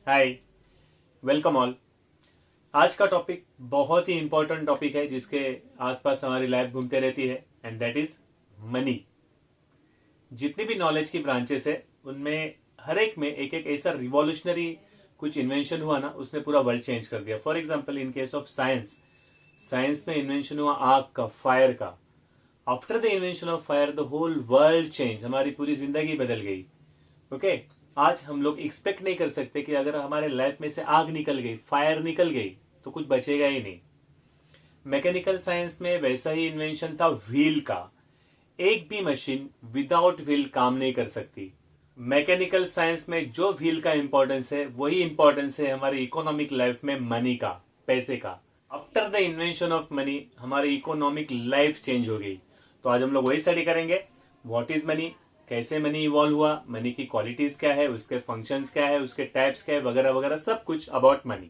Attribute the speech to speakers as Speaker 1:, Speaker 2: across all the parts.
Speaker 1: हाय, welcome all. आज का topic बहुत ही इंपॉर्टेंट टॉपिक है जिसके आसपास हमारी लाइफ घूमते रहती है एंड दैट इज मनी। जितनी भी नॉलेज की ब्रांचेस है उनमें हर एक में एक एक ऐसा रिवॉल्यूशनरी कुछ इन्वेंशन हुआ ना, उसने पूरा वर्ल्ड चेंज कर दिया। For example in case of science, science में इन्वेंशन हुआ आग का, फायर का। After the invention of fire the whole world change, हमारी पूरी जिंदगी बदल गई। ओके आज हम लोग एक्सपेक्ट नहीं कर सकते कि अगर हमारे लाइफ में से आग निकल गई, फायर निकल गई, तो कुछ बचेगा ही नहीं। मैकेनिकल साइंस में वैसा ही इन्वेंशन था व्हील का। एक भी मशीन विदाउट व्हील काम नहीं कर सकती। मैकेनिकल साइंस में जो व्हील का इंपॉर्टेंस है वही इंपॉर्टेंस है हमारी इकोनॉमिक लाइफ में मनी का, पैसे का। After the invention of money हमारी इकोनॉमिक लाइफ चेंज हो गई। तो आज हम लोग वही स्टडी करेंगे, व्हाट इज मनी, कैसे मनी इवॉल्व हुआ, मनी की क्वालिटीज क्या है, उसके फंक्शंस क्या है, उसके टाइप्स क्या है, वगैरह वगैरह सब कुछ अबाउट मनी।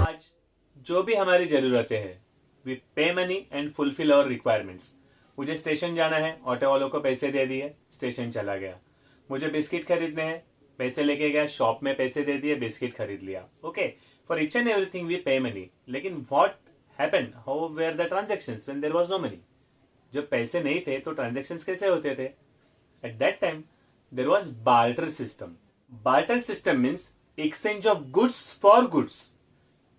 Speaker 1: आज जो भी हमारी जरूरतें हैं, we pay money and fulfil our requirements. मुझे स्टेशन जाना है, ऑटो वालों को पैसे दे दिए, स्टेशन चला गया। मुझे बिस्किट खरीदने हैं, पैसे लेके गया, शॉप में पैसे दे दिए, बिस्किट खरीद लिया। Okay, for each and everything we pay money. लेकिन what happened, how were the transactions when there was no money? जब पैसे नहीं थे तो ट्रांजेक्शंस कैसे होते थे? At that time there was barter system. Barter system means exchange of goods for goods.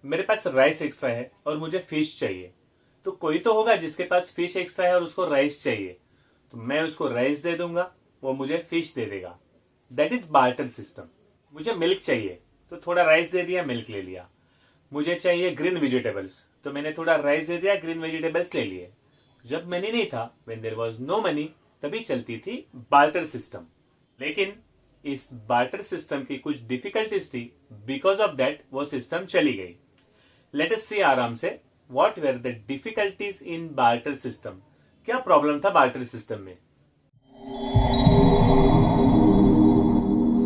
Speaker 1: मेरे पास राइस एक्स्ट्रा है और मुझे फिश चाहिए, तो कोई तो होगा जिसके पास फिश एक्स्ट्रा है और उसको राइस चाहिए, तो मैं उसको राइस दे दूंगा, वो मुझे फिश दे देगा। That is barter system. मुझे मिल्क चाहिए तो थोड़ा राइस दे दिया, मिल्क ले लिया। मुझे चाहिए ग्रीन वेजिटेबल्स, तो मैंने थोड़ा राइस दे दिया, ग्रीन वेजिटेबल्स ले लिए। जब मनी नहीं था, when there was no money, तभी चलती थी बार्टर सिस्टम। लेकिन इस बार्टर सिस्टम की कुछ डिफिकल्टीज थी, बिकॉज ऑफ दैट वो सिस्टम चली गई। लेट अस सी आराम से what were the difficulties in barter system. क्या प्रॉब्लम था बार्टर सिस्टम में?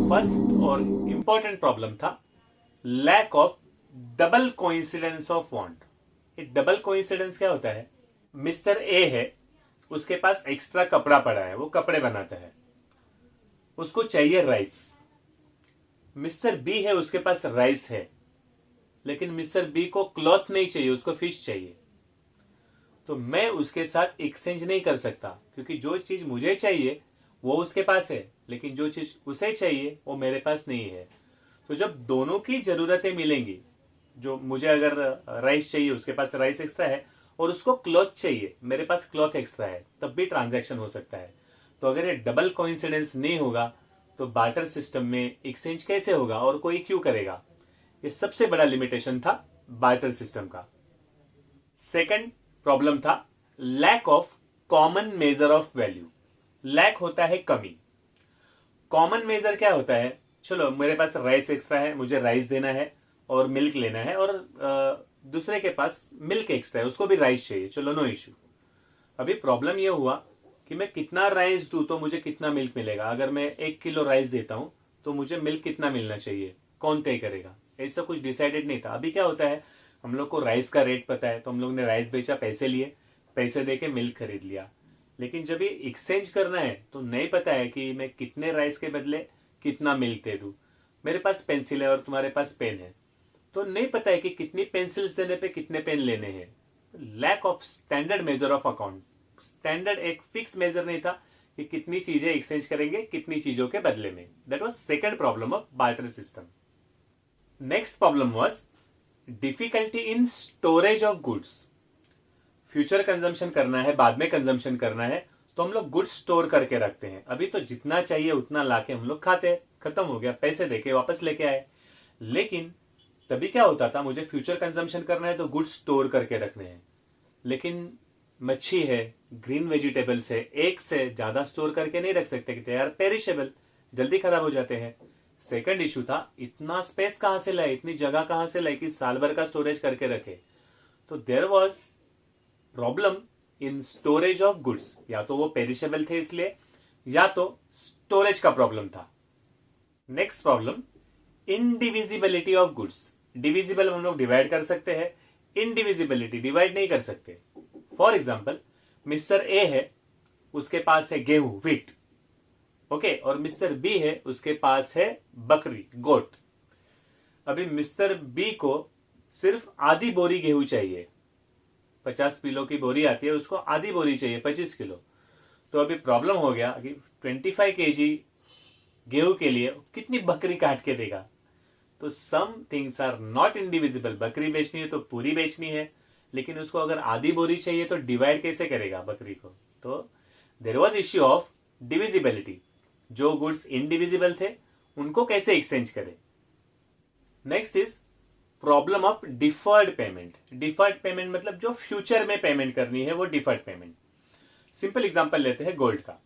Speaker 1: फर्स्ट और इंपॉर्टेंट प्रॉब्लम था lack of double coincidence of want. ये डबल कोइंसिडेंस क्या होता है? मिस्टर ए है, उसके पास एक्स्ट्रा कपड़ा पड़ा है, वो कपड़े बनाता है, उसको चाहिए राइस। मिस्टर बी है, उसके पास राइस है, लेकिन मिस्टर बी को क्लॉथ नहीं चाहिए, उसको फिश चाहिए। तो मैं उसके साथ एक्सचेंज नहीं कर सकता, क्योंकि जो चीज मुझे चाहिए वो उसके पास है, लेकिन जो चीज उसे चाहिए वो मेरे पास नहीं है। तो जब दोनों की जरूरतें मिलेंगी, जो मुझे अगर राइस चाहिए, उसके पास राइस एक्स्ट्रा है, और उसको क्लॉथ चाहिए, मेरे पास क्लॉथ एक्स्ट्रा है, तब भी ट्रांजैक्शन हो सकता है। तो अगर ये डबल कोइंसिडेंस नहीं होगा तो बार्टर सिस्टम में एक्सचेंज कैसे होगा और कोई क्यों करेगा? ये सबसे बड़ा लिमिटेशन था बार्टर सिस्टम का। सेकंड प्रॉब्लम था lack of common measure of value. Lack होता है कमी। कॉमन मेजर क्या होता है? चलो मेरे पास राइस एक्स्ट्रा है, मुझे राइस देना है और मिल्क लेना है, और दूसरे के पास मिल्क एक्स्ट्रा है, उसको भी राइस चाहिए, चलो नो इशू। अभी प्रॉब्लम यह हुआ कि मैं कितना राइस दूं तो मुझे कितना मिल्क मिलेगा। अगर मैं 1 किलो राइस देता हूं तो मुझे मिल्क कितना मिलना चाहिए, कौन तय करेगा? ऐसा कुछ डिसाइडेड नहीं था। अभी क्या होता है, हम लोग को राइस का रेट पता है, तो हम लोग ने राइस बेचा, पैसे लिए, पैसे देके मिल्क खरीद लिया। लेकिन जब ये एक्सचेंज करना है तो नहीं पता है कि मैं कितने राइस के बदले कितना मिल्क दे दूं। मेरे पास पेंसिल है और तुम्हारे पास पेन है, तो नहीं पता है कि कितनी पेंसिल्स देने पे कितने पेन लेने हैं। Lack of standard measure of account. Standard एक फिक्स मेजर नहीं था कि कितनी चीजें एक्सचेंज करेंगे कितनी चीजों के बदले में। That was second problem of barter system. Next problem was difficulty in storage of goods. Future consumption करना है, बाद में कंजम्पशन करना है, तो हम लोग गुड्स स्टोर करके रखते हैं। अभी तो जितना चाहिए उतना लाके हम लोग खाते हैं, खत्म हो गया, पैसे देके वापस लेके आए। लेकिन तभी क्या होता था, मुझे फ्यूचर कंजम्पशन करना है तो गुड्स स्टोर करके रखने हैं। लेकिन मच्छी है, ग्रीन वेजिटेबल्स है, एक से ज्यादा स्टोर करके नहीं रख सकते कि दे आर पेरिशेबल, जल्दी खराब हो जाते हैं। सेकंड इशू था इतना स्पेस कहां से लाए, इतनी जगह कहां से लाए कि साल भर का स्टोरेज करके रखे। तो there was problem in storage of goods. या तो वो पेरिशेबल थे इसलिए, या तो स्टोरेज का प्रॉब्लम था। Next problem indivisibility of goods. Divisible हम लोग डिवाइड कर सकते हैं, इनडिविजिबिलिटी डिवाइड नहीं कर सकते। फॉर एग्जाम्पल, मिस्टर ए है, उसके पास है गेहूं, व्हीट, ओके, और मिस्टर बी है, उसके पास है बकरी, गोट। अभी मिस्टर बी को सिर्फ आधी बोरी गेहूं चाहिए, 50 किलो की बोरी आती है, उसको आधी बोरी चाहिए, 25 किलो। तो अभी प्रॉब्लम हो गया कि 25 केजी गेहूं के लिए कितनी बकरी काट के देगा। तो some things are not indivisible, बकरी बेचनी है तो पूरी बेचनी है, लेकिन उसको अगर आधी बोरी चाहिए तो डिवाइड कैसे करेगा बकरी को। तो there was issue of divisibility, जो गुड्स इंडिविजिबल थे उनको कैसे एक्सचेंज करें। Next is problem of deferred payment. Deferred payment मतलब जो फ्यूचर में पेमेंट करनी है वो डिफर्ड पेमेंट। सिंपल एग्जांपल लेते हैं गोल्ड का।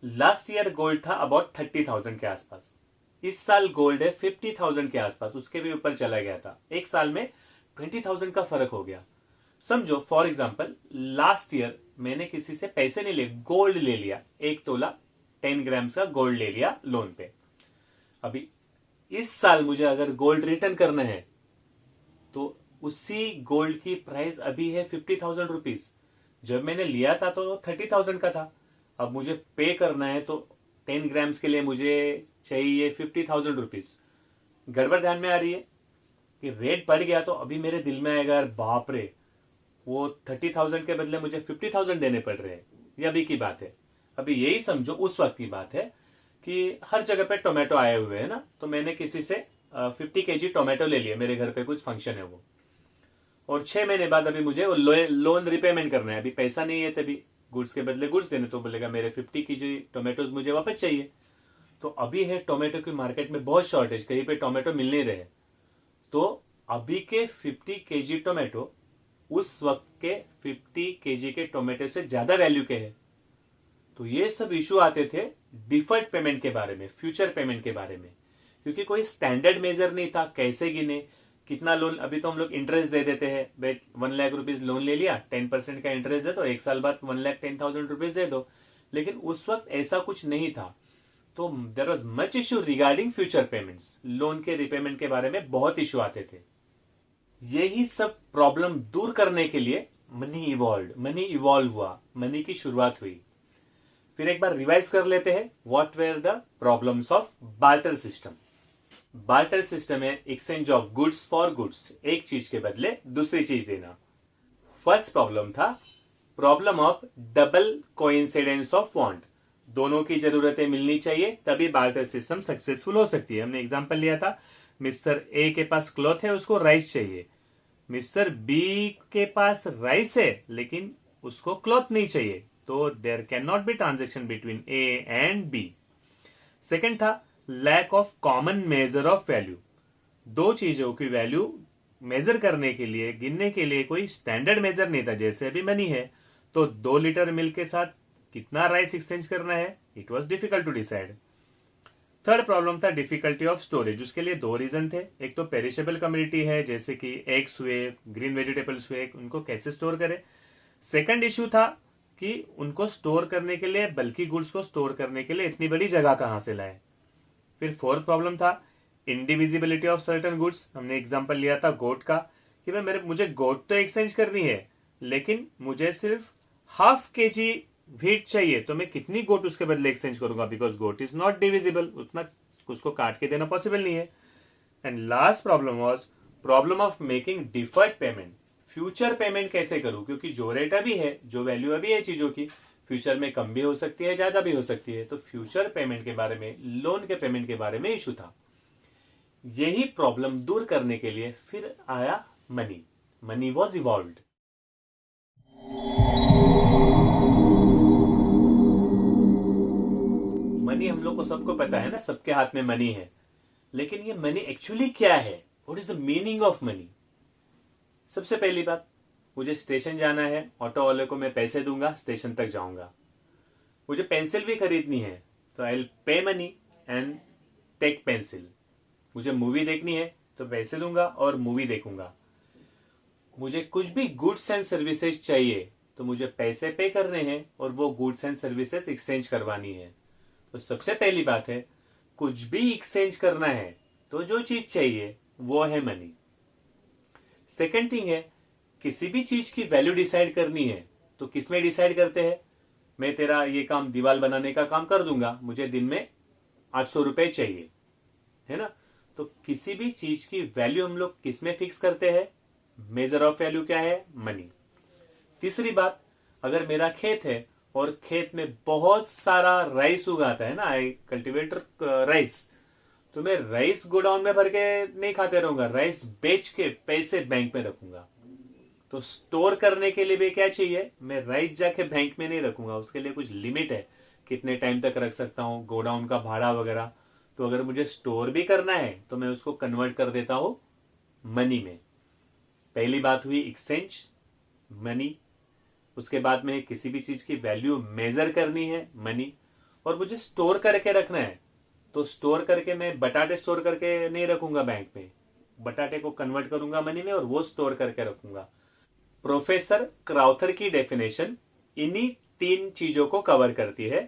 Speaker 1: लास्ट ईयर गोल्ड था अबाउट 30,000 के आसपास, इस साल गोल्ड है 50,000 के आसपास, उसके भी ऊपर चला गया था। एक साल में 20,000 का फर्क हो गया। समझो फॉर एग्जांपल, लास्ट ईयर मैंने किसी से पैसे नहीं लिए, गोल्ड ले लिया, 1 तोला 10 ग्राम्स का गोल्ड ले लिया लोन पे। अभी इस साल मुझे अगर गोल्ड रिटर्न करना है तो उसी गोल्ड की प्राइस अभी है 50,000 रुपीज। जब मैंने लिया था तो 30,000 का था। अब मुझे पे करना है तो 10 ग्राम्स के लिए मुझे चाहिए 50,000 रुपीज। गड़बड़ ध्यान में आ रही है कि रेट बढ़ गया तो अभी मेरे दिल में आएगा यार बाप रे, वो 30,000 के बदले मुझे 50,000 देने पड़ रहे हैं। ये अभी की बात है। अभी यही समझो उस वक्त की बात है कि हर जगह पे टोमेटो आए हुए हैं ना, तो मैंने किसी से 50 केजी टोमेटो ले लिए, मेरे घर पे कुछ फंक्शन है वो, और 6 महीने बाद अभी मुझे वो लोन रिपेमेंट करना है। अभी पैसा नहीं है, तभी गुड्स के बदले गुड्स देने, तो बोलेगा मेरे 50 केजी टोमेटोज मुझे वापस चाहिए। तो अभी है टोमेटो की मार्केट में बहुत शॉर्टेज, कहीं पे टोमेटो मिल नहीं रहे। तो अभी के 50 केजी टोमेटो उस वक्त के 50 केजी के टोमेटो से ज्यादा वैल्यू के हैं। तो ये सब इशू आते थे डिफर्ड पेमेंट के बारे में, फ्यूचर पेमेंट के बारे में, क्योंकि कोई स्टैंडर्ड मेजर नहीं था। कैसे गिने, कितना लोन, अभी तो हम लोग इंटरेस्ट दे देते हैं, 1 लाख रुपीज लोन ले लिया, 10% का इंटरेस्ट दे दो, एक साल बाद 1,10,000 रुपीज दे दो। लेकिन उस वक्त ऐसा कुछ नहीं था। तो there was much issue regarding future payments. Loan के रिपेमेंट के बारे में बहुत इश्यू आते थे। यही सब प्रॉब्लम दूर करने के लिए मनी इवॉल्व हुआ, मनी की शुरुआत हुई। फिर एक बार रिवाइज कर लेते हैं, what were the problems of barter system. Barter system है exchange of goods for goods, एक चीज के बदले दूसरी चीज देना। फर्स्ट प्रॉब्लम था problem of double coincidence of want, दोनों की जरूरतें मिलनी चाहिए तभी बार्टर सिस्टम सक्सेसफुल हो सकती है। हमने एग्जांपल लिया था, मिस्टर ए के पास क्लॉथ है, उसको राइस चाहिए। मिस्टर बी के पास राइस है लेकिन उसको क्लॉथ नहीं चाहिए, तो there can not be transaction between A and B. Second था lack of common measure of value, दो चीजों की वैल्यू मेजर करने के लिए, गिनने के लिए कोई स्टैंडर्ड मेजर नहीं था। जैसे अभी मनी है तो 2 लीटर मिल्क के साथ कितना राइस एक्सचेंज करना है, it was difficult to decide. Third problem था डिफिकल्टी ऑफ स्टोरेज, उसके लिए 2 रीजन थे। एक तो पेरिशेबल कम्युनिटी है, जैसे कि एग्स हुए, ग्रीन वेजिटेबल्स हुए, उनको कैसे स्टोर करें। सेकंड इश्यू था कि उनको स्टोर करने के लिए, बल्कि गुड्स को स्टोर करने के लिए इतनी बड़ी जगह कहां से लाए। फिर फोर्थ प्रॉब्लम था इंडिविजिबिलिटी ऑफ सर्टन गुड्स। हमने एग्जांपल लिया था गोट का कि भाई मुझे गोट तो एक्सचेंज करनी है, लेकिन मुझे सिर्फ ½ kg व्हीट चाहिए, तो मैं कितनी गोट उसके बदले एक्सचेंज करूंगा, because goat is not divisible, उतना उसको काट के देना पॉसिबल नहीं है। And last problem was problem of making deferred payment, future payment कैसे करूं, क्योंकि जो रेट अभी है, जो वैल्यू अभी है चीजों की, फ्यूचर में कम भी हो सकती है, ज्यादा भी हो सकती है। तो फ्यूचर पेमेंट के बारे में, लोन के पेमेंट के बारे में इशू था। यही प्रॉब्लम दूर करने के लिए फिर आया मनी वॉज इवॉल्व्ड। मनी हम लोग को सबको पता है ना, सबके हाथ में मनी है, लेकिन ये मनी एक्चुअली क्या है, what is the meaning of money. सबसे पहली बात, मुझे स्टेशन जाना है, ऑटो वाले को मैं पैसे दूंगा, स्टेशन तक जाऊंगा। मुझे पेंसिल भी खरीदनी है तो I will pay money and take pencil. मुझे मूवी देखनी है तो पैसे दूंगा और मूवी देखूंगा। मुझे कुछ भी गुड्स एंड सर्विसेज चाहिए तो मुझे पैसे पे करने हैं और वो गुड्स एंड सर्विसेज एक्सचेंज करवानी है। तो सबसे पहली बात है, कुछ भी एक्सचेंज करना है तो जो चीज चाहिए वो है मनी। सेकंड थिंग है, किसी भी चीज की वैल्यू डिसाइड करनी है तो किसमें डिसाइड करते हैं? मैं तेरा ये काम दीवार बनाने का काम कर दूंगा, मुझे दिन में 800 रुपए चाहिए, है ना? तो किसी भी चीज की वैल्यू हम लोग किसमें फिक्स करते हैं? मेजर ऑफ वैल्यू क्या है? मनी। तीसरी बात, अगर मेरा खेत है और खेत में बहुत सारा राइस उगाता है ना, आई कल्टिवेटर राइस, तो मैं राइस गोडाउन में भर के नहीं खाते रहूंगा, राइस बेच के पैसे बैंक में रखूंगा। तो स्टोर करने के लिए भी क्या चाहिए? मैं राइस जाके बैंक में नहीं रखूंगा, उसके लिए कुछ लिमिट है, कितने टाइम तक रख सकता हूं, गोडाउन का भाड़ा वगैरह। तो अगर मुझे स्टोर भी करना है तो मैं उसको कन्वर्ट कर देता हूं मनी में। पहली बात हुई एक्सचेंज, मनी। उसके बाद में किसी भी चीज की वैल्यू मेजर करनी है, मनी। और मुझे स्टोर करके रखना है, तो स्टोर करके मैं बटाटे स्टोर करके नहीं रखूंगा बैंक में, बटाटे को कन्वर्ट करूंगा मनी में और वो स्टोर करके रखूंगा। प्रोफेसर क्राउथर की डेफिनेशन इन्हीं तीन चीजों को कवर करती है।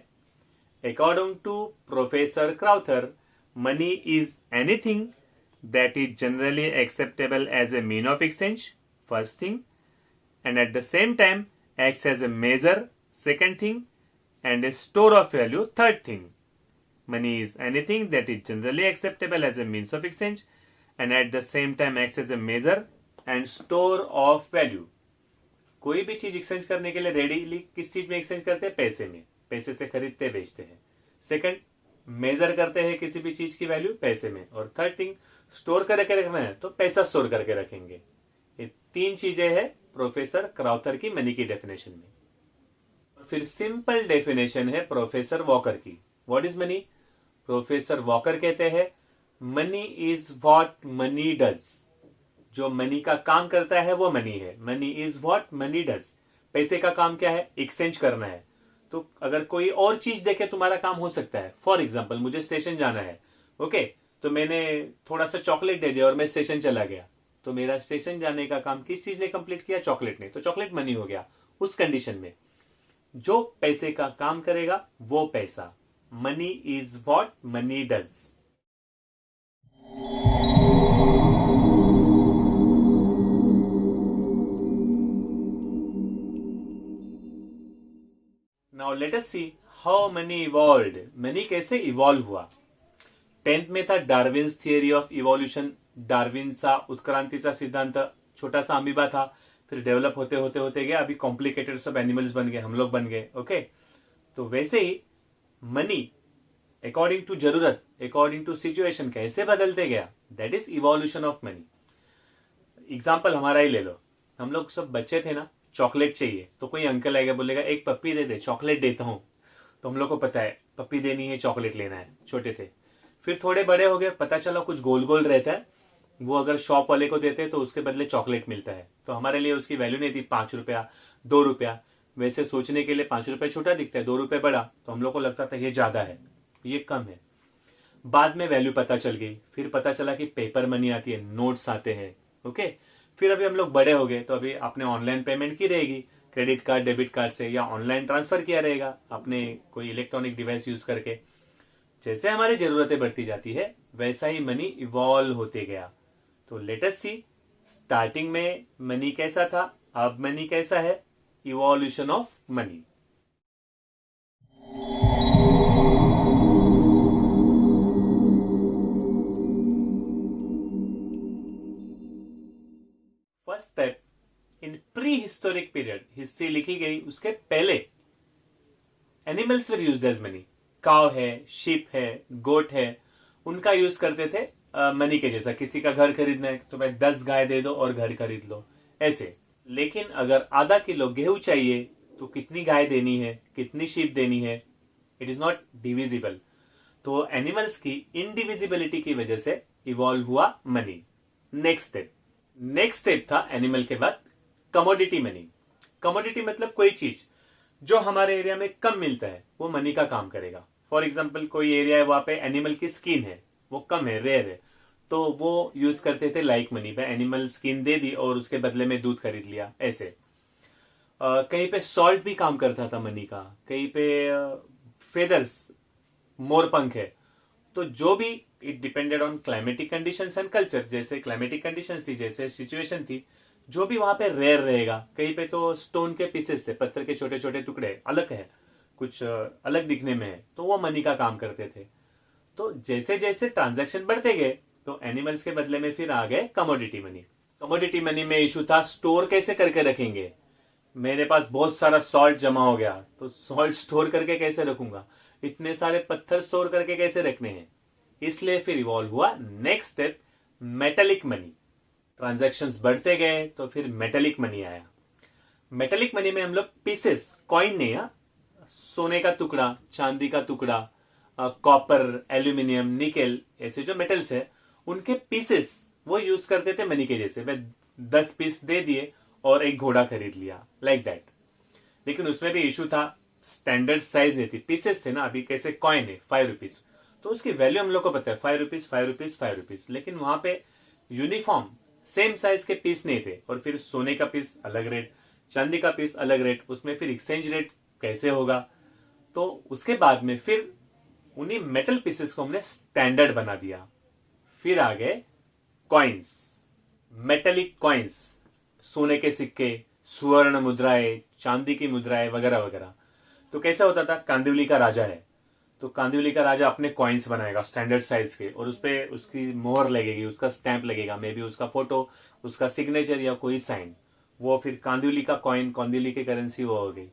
Speaker 1: According to professor Crowther, money is anything that is generally acceptable as a mean of exchange, first thing, and at the same time acts as a measure, second thing, and a store of value, third thing. Money is anything that is generally acceptable as a means of exchange and at the same time acts as a measure and store of value. कोई भी चीज exchange करने के लिए readily किस चीज में exchange करते हैं? पैसे में, पैसे से खरीदते बेचते हैं। सेकंड, मेजर करते हैं किसी भी चीज की वैल्यू पैसे में। और थर्ड थिंग, स्टोर करके रखना है तो पैसा स्टोर करके रखेंगे। ये तीन चीजें हैं प्रोफेसर क्राउथर की मनी की डेफिनेशन में। फिर सिंपल डेफिनेशन है प्रोफेसर वॉकर की। What is money? Professor walker कहते हैं money is what money does. जो मनी का काम करता है वो मनी है। Money is what money does. पैसे का काम क्या है? एक्सचेंज करना है। तो अगर कोई और चीज देखे तुम्हारा काम हो सकता है। फॉर एग्जाम्पल, मुझे स्टेशन जाना है, ओके, तो मैंने थोड़ा सा चॉकलेट दे दिया और मैं स्टेशन चला गया, तो मेरा स्टेशन जाने का काम किस चीज ने कंप्लीट किया? चॉकलेट ने। तो चॉकलेट मनी हो गया। उस कंडीशन में जो पैसे का काम करेगा वो पैसा। Money is what money does. Now let us see how many evolved. Money कैसे इवॉल्व हुआ? 10th में था Darwin's theory of evolution. Darwin सा उत्क्रांतिचा सिद्धांत, छोटा सा अमीबा था, फिर डेवलप होते होते होते गया, अभी कॉम्प्लिकेटेड सब एनिमल्स बन गए, हम लोग बन गए, ओके। तो वैसे ही मनी अकॉर्डिंग टू जरूरत, अकॉर्डिंग टू सिचुएशन कैसे बदलते गया, that is evolution of money. Example हमारा ही ले लो, हम लोग सब बच्चे थे ना, चॉकलेट चाहिए तो कोई अंकल आएगा बोलेगा एक पप्पी दे दे, चॉकलेट देता हूं। तो हम लोग को पता है पप्पी देनी है, चॉकलेट लेना है, छोटे थे। फिर थोड़े बड़े हो गए, पता चला कुछ गोल गोल रहता है, वो अगर शॉप वाले को देते तो उसके बदले चॉकलेट मिलता है, तो हमारे लिए उसकी वैल्यू नहीं थी। 5 रुपया, 2 रुपया, वैसे सोचने के लिए 5 रुपये छोटा दिखता है, 2 रुपये बड़ा, तो हम लोग को लगता था ये ज्यादा है, ये कम है। बाद में वैल्यू पता चल गई, फिर पता चला कि पेपर मनी आती है, नोट्स आते हैं, ओके। फिर अभी हम लोग बड़े हो गए, तो अभी आपने ऑनलाइन पेमेंट की रहेगी, क्रेडिट कार्ड डेबिट कार्ड से, या ऑनलाइन ट्रांसफर किया रहेगा आपने कोई इलेक्ट्रॉनिक डिवाइस यूज करके। जैसे हमारी जरूरतें बढ़ती जाती है वैसा ही मनी इवॉल्व होते गया। तो लेट अस सी स्टार्टिंग में मनी कैसा था, अब मनी कैसा है, evolution of money. First step, in prehistoric period, history लिखी गई उसके पहले animals were used as money. Cow है, शीप है, गोट है, उनका यूज करते थे मनी के जैसा। किसी का घर खरीदना है तो भाई 10 गाय दे दो और घर खरीद लो, ऐसे। लेकिन अगर आधा किलो गेहूं चाहिए तो कितनी गाय देनी है, कितनी शीप देनी है, इट इज नॉट डिविजिबल। तो एनिमल्स की इनडिविजिबिलिटी की वजह से इवॉल्व हुआ मनी। नेक्स्ट स्टेप था एनिमल के बाद कमोडिटी मनी। कमोडिटी मतलब कोई चीज जो हमारे एरिया में कम मिलता है वो मनी का काम करेगा। फॉर एग्जाम्पल, कोई एरिया है वहां पे एनिमल की स्किन है, वो कम है, रेयर है, तो वो यूज करते थे लाइक मनी पे। एनिमल स्किन दे दी और उसके बदले में दूध खरीद लिया, ऐसे। कहीं पे सॉल्ट भी काम करता था मनी का, कहीं पे फेदर्स, मोर पंख है, तो जो भी it depended on climatic conditions and culture. जैसे क्लाइमेटिक कंडीशंस थी, जैसे सिचुएशन थी, जो भी वहां पे रेयर रहेगा। कहीं पे तो स्टोन के पीसेस थे, पत्थर के छोटे छोटे टुकड़े अलग है, कुछ अलग दिखने में है, तो वो मनी का काम करते थे। तो जैसे जैसे ट्रांजैक्शन बढ़ते गए तो एनिमल्स के बदले में फिर आ गए कमोडिटी मनी। कमोडिटी मनी में इशू था स्टोर कैसे करके रखेंगे। मेरे पास बहुत सारा सॉल्ट जमा हो गया, तो सॉल्ट स्टोर करके कैसे रखूंगा, इतने सारे पत्थर स्टोर करके कैसे रखने हैं। इसलिए फिर इवॉल्व हुआ next step, metallic money. Transactions बढ़ते गए तो फिर मेटेलिक मनी आया। मेटेलिक मनी में हम लोग पीसेस, कॉइन नहीं, सोने का टुकड़ा, चांदी का टुकड़ा, कॉपर, एल्यूमिनियम, निकेल, ऐसे जो मेटल्स है उनके पीसेस वो यूज करते थे मनी के जैसे। वे 10 पीस दे दिए और एक घोड़ा खरीद लिया, लाइक दैट। लेकिन उसमें भी इशू था, स्टैंडर्ड साइज नहीं थी, पीसेस थे ना। अभी कैसे कॉइन है 5 रुपीज, तो उसकी वैल्यू हम लोग को पता है 5 रुपीज, 5 रुपीज, 5 रुपीज। लेकिन वहां पे यूनिफॉर्म सेम साइज के पीस नहीं थे। और फिर सोने का पीस अलग रेट, चांदी का पीस अलग रेट, उसमें फिर एक्सचेंज रेट कैसे होगा। तो उसके बाद में फिर उन्हीं मेटल पीसेस को हमने स्टैंडर्ड बना दिया। फिर आ गए कॉइन्स, मेटेलिक कॉइन्स, सोने के सिक्के, स्वर्ण मुद्राएं, चांदी की मुद्राएं वगैरह वगैरह। तो कैसा होता था, कांदिवली का राजा है तो कांदिवली का राजा अपने कॉइन्स बनाएगा स्टैंडर्ड साइज के, और उस पर उसकी मोहर लगेगी, उसका स्टैंप लगेगा, मे बी उसका फोटो, उसका सिग्नेचर या कोई साइन। वो फिर कांदिवली का कॉइन, कांदिवली की करेंसी वो हो गई।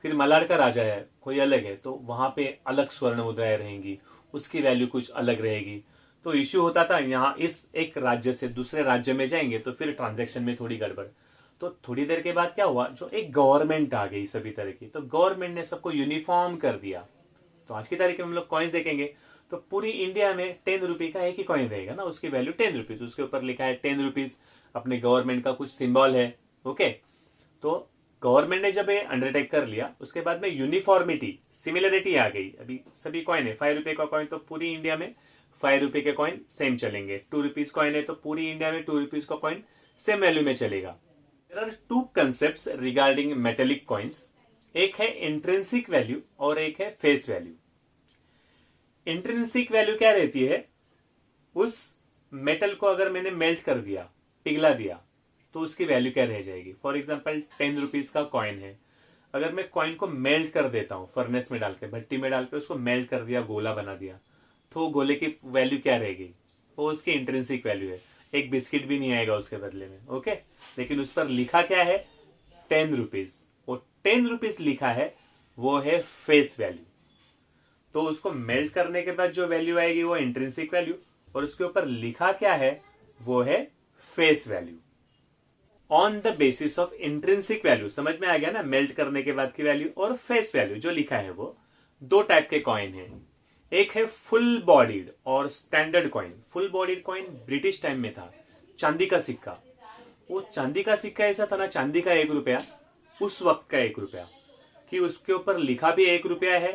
Speaker 1: फिर मलाड का राजा है, कोई अलग है, तो वहां पे अलग स्वर्ण मुद्राएं रहेंगी, उसकी वैल्यू कुछ अलग रहेगी। तो इश्यू होता था, यहाँ इस एक राज्य से दूसरे राज्य में जाएंगे तो फिर ट्रांजैक्शन में थोड़ी गड़बड़। तो थोड़ी देर के बाद क्या हुआ, जो एक गवर्नमेंट आ गई सभी तरह की, तो गवर्नमेंट ने सबको यूनिफॉर्म कर दिया। तो आज की तारीख में हम लोग कॉइन्स देखेंगे तो पूरी इंडिया में 10 रुपए का एक ही कॉइन रहेगा ना, उसकी वैल्यू 10 रुपीज, उसके ऊपर लिखा है 10 रुपीज, अपने गवर्नमेंट का कुछ सिंबल है। ओके, तो गवर्नमेंट ने जब ये अंडरटेक कर लिया, उसके बाद में यूनिफॉर्मिटी, सिमिलरिटी आ गई। अभी सभी कॉइन है, 5 रुपए का कॉइन तो पूरी इंडिया में 5 रुपए के कॉइन सेम चलेंगे, 2 रुपीज कॉइन है तो पूरी इंडिया में 2 रुपीज का कॉइन सेम वैल्यू में चलेगा। There are two concepts regarding metallic coins, एक है इंट्रिंसिक वैल्यू और एक है फेस वैल्यू। इंट्रिंसिक वैल्यू क्या रहती है, उस मेटल को अगर मैंने मेल्ट कर दिया, पिघला दिया, तो उसकी वैल्यू क्या रह जाएगी। फॉर एग्जाम्पल 10 रुपीज का कॉइन है, अगर मैं कॉइन को मेल्ट कर देता हूं, फर्नेस में डाल के, भट्टी में डाल के उसको मेल्ट कर दिया, गोला बना दिया, तो गोले की वैल्यू क्या रहेगी, वो उसकी इंट्रिंसिक वैल्यू है। एक बिस्किट भी नहीं आएगा उसके बदले में। ओके, लेकिन उस पर लिखा क्या है, 10 रुपीज। वो 10 रुपीज लिखा है, वो है फेस वैल्यू। तो उसको मेल्ट करने के बाद जो वैल्यू आएगी वो इंट्रिंसिक वैल्यू, और उसके ऊपर लिखा क्या है वो है face value. On the basis of intrinsic value, समझ में आ गया ना, मेल्ट करने के बाद की वैल्यू और फेस वैल्यू जो लिखा है। वो दो टाइप के कॉइन है, एक है फुल बॉडीड और standard coin. Full bodied coin British time में था, चांदी का सिक्का। वो चांदी का सिक्का ऐसा था ना, चांदी का 1 रुपया, उस वक्त का 1 रुपया, कि उसके ऊपर लिखा भी 1 रुपया है,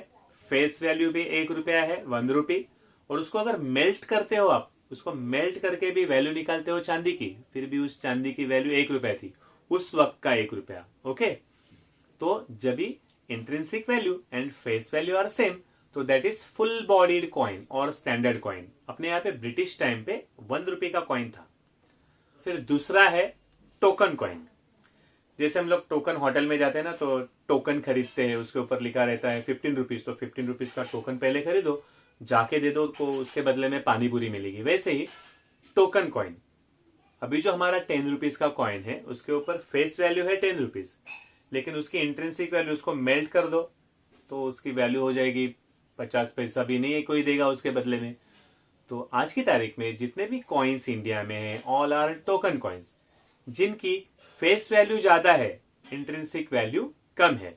Speaker 1: फेस वैल्यू भी 1 रुपया है, 1 रुपी। और उसको अगर मेल्ट करते हो आप, उसको मेल्ट करके भी वैल्यू निकालते हो चांदी की, फिर भी उस चांदी की वैल्यू 1 रुपया थी, उस वक्त का 1 रुपया। ओके, तो जब भी intrinsic value and face value are same, तो that is full bodied coin और स्टैंडर्ड कॉइन। अपने यहाँ पे ब्रिटिश टाइम पे 1 रुपये का कॉइन था। फिर दूसरा है टोकन कॉइन। जैसे हम लोग टोकन होटल में जाते हैं ना, तो टोकन खरीदते हैं, उसके ऊपर लिखा रहता है 15 रुपीज, तो 15 रुपीज का टोकन पहले खरीदो, जाके दे दो को, उसके बदले में पानी पूरी मिलेगी। वैसे ही टोकन कॉइन, अभी जो हमारा 10 रुपीज का कॉइन है, उसके ऊपर फेस वैल्यू है 10 रुपीज, लेकिन उसकी इंट्रिंसिक वैल्यू, उसको मेल्ट कर दो तो उसकी वैल्यू हो जाएगी 50 पैसा भी नहीं है कोई देगा उसके बदले में। तो आज की तारीख में जितने भी कॉइन्स इंडिया में है, ऑल आर टोकन कॉइन्स, जिनकी फेस वैल्यू ज्यादा है, इंट्रिंसिक वैल्यू कम है।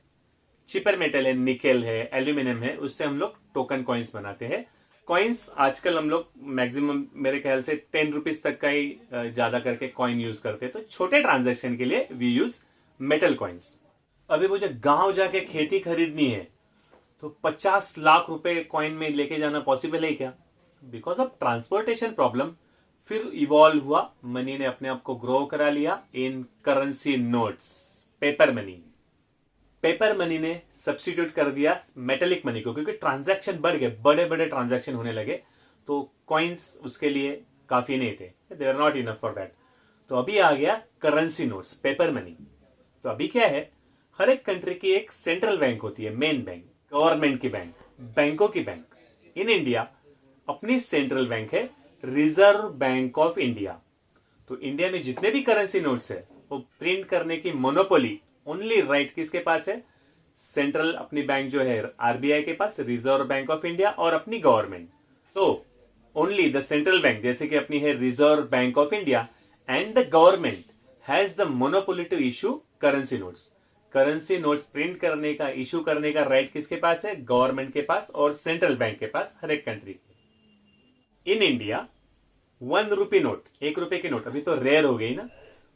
Speaker 1: चिपर मेटल है, निकेल है, एल्यूमिनियम है, उससे हम लोग टोकन कॉइन्स बनाते हैं। कॉइन्स आजकल हम लोग मैक्सिमम मेरे ख्याल से 10 रुपीज तक का ही ज्यादा करके कॉइन यूज करते हैं। तो छोटे ट्रांजैक्शन के लिए वी यूज मेटल कॉइन्स। अभी मुझे गांव जाके खेती खरीदनी है, तो 50 लाख रुपए कॉइन में लेके जाना पॉसिबल है क्या? बिकॉज ऑफ ट्रांसपोर्टेशन प्रॉब्लम फिर इवॉल्व हुआ, मनी ने अपने आप को ग्रो करा लिया in currency notes, paper money. Paper money ने सब्स्टिट्यूट कर दिया मेटेलिक मनी को, क्योंकि ट्रांजैक्शन बढ़ गए, बड़े बड़े ट्रांजैक्शन होने लगे, तो कॉइन्स उसके लिए काफी नहीं थे, they are not enough for that. तो अभी आ गया करेंसी नोट्स, पेपर मनी। तो अभी क्या है, हर एक कंट्री की एक सेंट्रल बैंक होती है, मेन बैंक, गवर्नमेंट की बैंक, बैंकों की बैंक। इन इंडिया अपनी सेंट्रल बैंक है रिजर्व बैंक ऑफ इंडिया। तो इंडिया में जितने भी करेंसी नोट्स है वो प्रिंट करने की मोनोपोली, ओनली राइट किसके पास है, सेंट्रल अपनी बैंक जो है आरबीआई के पास, रिजर्व बैंक ऑफ इंडिया, और अपनी government. So only the central bank, जैसे कि अपनी है reserve bank of India, and the government has the monopoly to issue currency notes. Currency notes print करने का, इशू करने का राइट किसके पास है, गवर्नमेंट के पास और सेंट्रल बैंक के पास, हर एक कंट्री के। इन इंडिया 1 रुपी नोट, 1 रुपए की नोट अभी तो रेयर हो गई ना,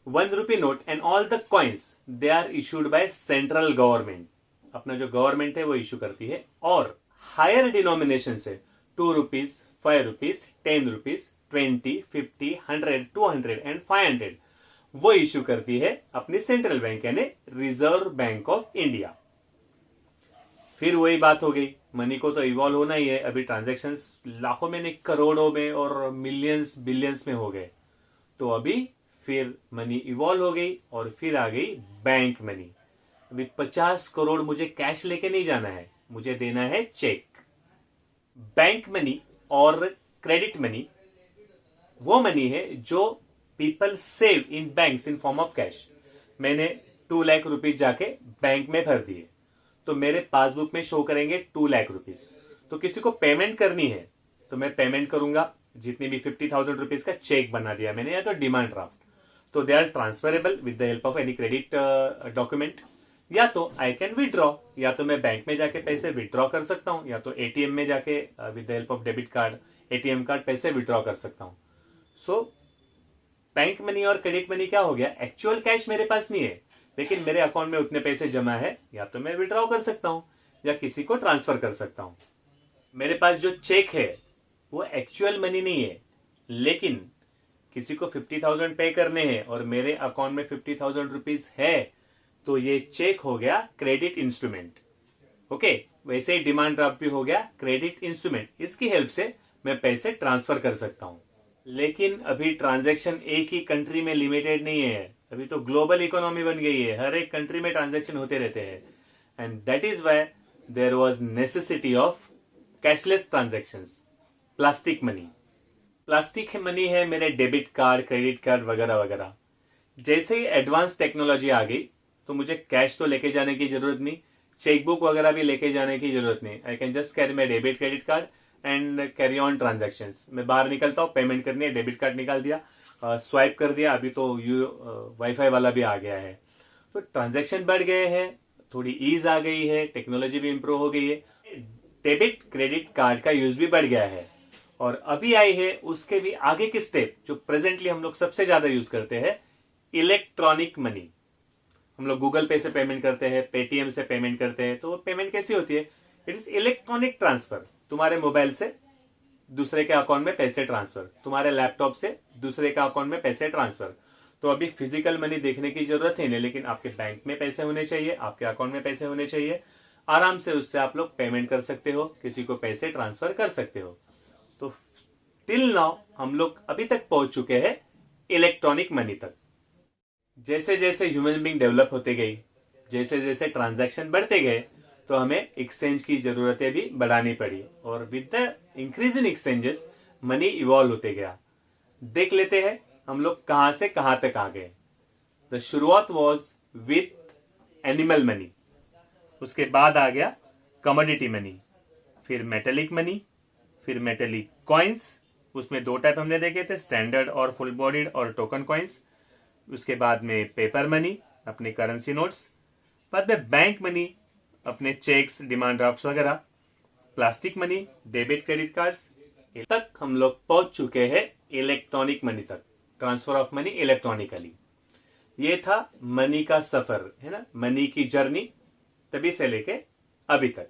Speaker 1: 1 rupee note and all the coins they are issued by central government. अपना जो गवर्नमेंट है वो इशू करती है। और हायर डिनोमिनेशन से 2 रुपीज, 5 रुपीज, 10 रुपीज, 20, 50, 100, 200 एंड 500 वो इशू करती है अपनी सेंट्रल बैंक यानी रिजर्व बैंक ऑफ इंडिया। फिर वही बात हो गई, मनी को तो इवॉल्व होना ही है। अभी ट्रांजैक्शंस लाखों में नहीं, करोड़ों में और मिलियंस बिलियंस में हो गए। तो अभी फिर मनी इवॉल्व हो गई और फिर आ गई बैंक मनी। अभी 50 करोड़ मुझे कैश लेके नहीं जाना है, मुझे देना है चेक। बैंक मनी और क्रेडिट मनी वो मनी है जो people save in banks in form of cash. मैंने 2 लाख रुपीज जाके बैंक में भर दिए तो मेरे पासबुक में शो करेंगे 2 लाख रुपीज। तो किसी को पेमेंट करनी है तो मैं पेमेंट करूंगा, जितनी भी 50,000 रुपीज का चेक बना दिया मैंने या तो डिमांड ड्राफ्ट, तो they are transferable with the help of any credit document. या तो आई कैन विड्रॉ, या तो मैं बैंक में जाके पैसे विड्रॉ कर सकता हूं, या तो एटीएम में जाके with the help of debit card, ATM card पैसे विड्रॉ कर सकता हूं। सो बैंक मनी और क्रेडिट मनी क्या हो गया, एक्चुअल कैश मेरे पास नहीं है लेकिन मेरे अकाउंट में उतने पैसे जमा है, या तो मैं विड्रॉ कर सकता हूं या किसी को ट्रांसफर कर सकता हूं। मेरे पास जो चेक है वो एक्चुअल मनी नहीं है, लेकिन किसी को 50,000 पे करने हैं और मेरे अकाउंट में 50,000 रुपीज है, तो ये चेक हो गया क्रेडिट इंस्ट्रूमेंट। ओके, वैसे ही डिमांड ड्राफ्ट भी हो गया क्रेडिट इंस्ट्रूमेंट। इसकी हेल्प से मैं पैसे ट्रांसफर कर सकता हूं। लेकिन अभी ट्रांजैक्शन एक ही कंट्री में लिमिटेड नहीं है, अभी तो ग्लोबल इकोनॉमी बन गई है, हर एक कंट्री में ट्रांजैक्शन होते रहते हैं। And that is why there was necessity of cashless transactions, plastic money. Plastic money है मेरे डेबिट कार्ड, क्रेडिट कार्ड वगैरह वगैरह। जैसे ही एडवांस टेक्नोलॉजी आ गई तो मुझे कैश तो लेके जाने की जरूरत नहीं, चेकबुक वगैरह भी लेके जाने की जरूरत नहीं। I can just carry my debit credit card and carry on transactions. मैं बाहर निकलता हूँ, पेमेंट करनी है, डेबिट कार्ड निकाल दिया, स्वाइप कर दिया। अभी तो वाईफाई वाला भी आ गया है, तो ट्रांजैक्शन बढ़ गए हैं, थोड़ी ईज आ गई है, टेक्नोलॉजी भी इंप्रूव हो गई है, डेबिट क्रेडिट कार्ड का यूज भी बढ़ गया है। और अभी आई है उसके भी आगे की स्टेप जो प्रेजेंटली हम लोग सबसे ज्यादा यूज करते हैं, इलेक्ट्रॉनिक मनी। हम लोग गूगल पे से पेमेंट करते हैं, पेटीएम से पेमेंट करते हैं, तो पेमेंट कैसी होती है, इट इज इलेक्ट्रॉनिक ट्रांसफर। तुम्हारे मोबाइल से दूसरे के अकाउंट में पैसे ट्रांसफर, तुम्हारे लैपटॉप से दूसरे के अकाउंट में पैसे ट्रांसफर। तो अभी फिजिकल मनी देखने की जरूरत है नहीं, लेकिन आपके बैंक में पैसे होने चाहिए, आपके अकाउंट में पैसे होने चाहिए, आराम से उससे आप लोग पेमेंट कर सकते हो, किसी को पैसे ट्रांसफर कर सकते हो। तो टिल नाउ हम लोग अभी तक पहुंच चुके हैं इलेक्ट्रॉनिक मनी तक। जैसे जैसे ह्यूमन बीइंग डेवलप होते गई, जैसे जैसे ट्रांजैक्शन बढ़ते गए, तो हमें एक्सचेंज की जरूरतें भी बढ़ानी पड़ी, और with the increase in exchanges money evolve होते गया। देख लेते हैं हम लोग कहां से कहां तक आ गए। द शुरुआत वॉज विथ एनिमल मनी, उसके बाद आ गया कमोडिटी मनी, फिर मेटेलिक मनी, फिर मेटेलिक कॉइन्स। उसमें 2 टाइप हमने देखे थे, स्टैंडर्ड और फुल बॉडीड और टोकन कॉइन्स। उसके बाद में पेपर मनी, अपने करेंसी नोट्स, बाद में बैंक मनी, अपने चेक्स, डिमांड ड्राफ्ट वगैरह, plastic money, debit credit cards, तक हम लोग पहुंच चुके हैं इलेक्ट्रॉनिक मनी तक, ट्रांसफर ऑफ मनी इलेक्ट्रॉनिकली। ये था मनी का सफर, है ना, मनी की जर्नी, तभी से लेके अभी तक।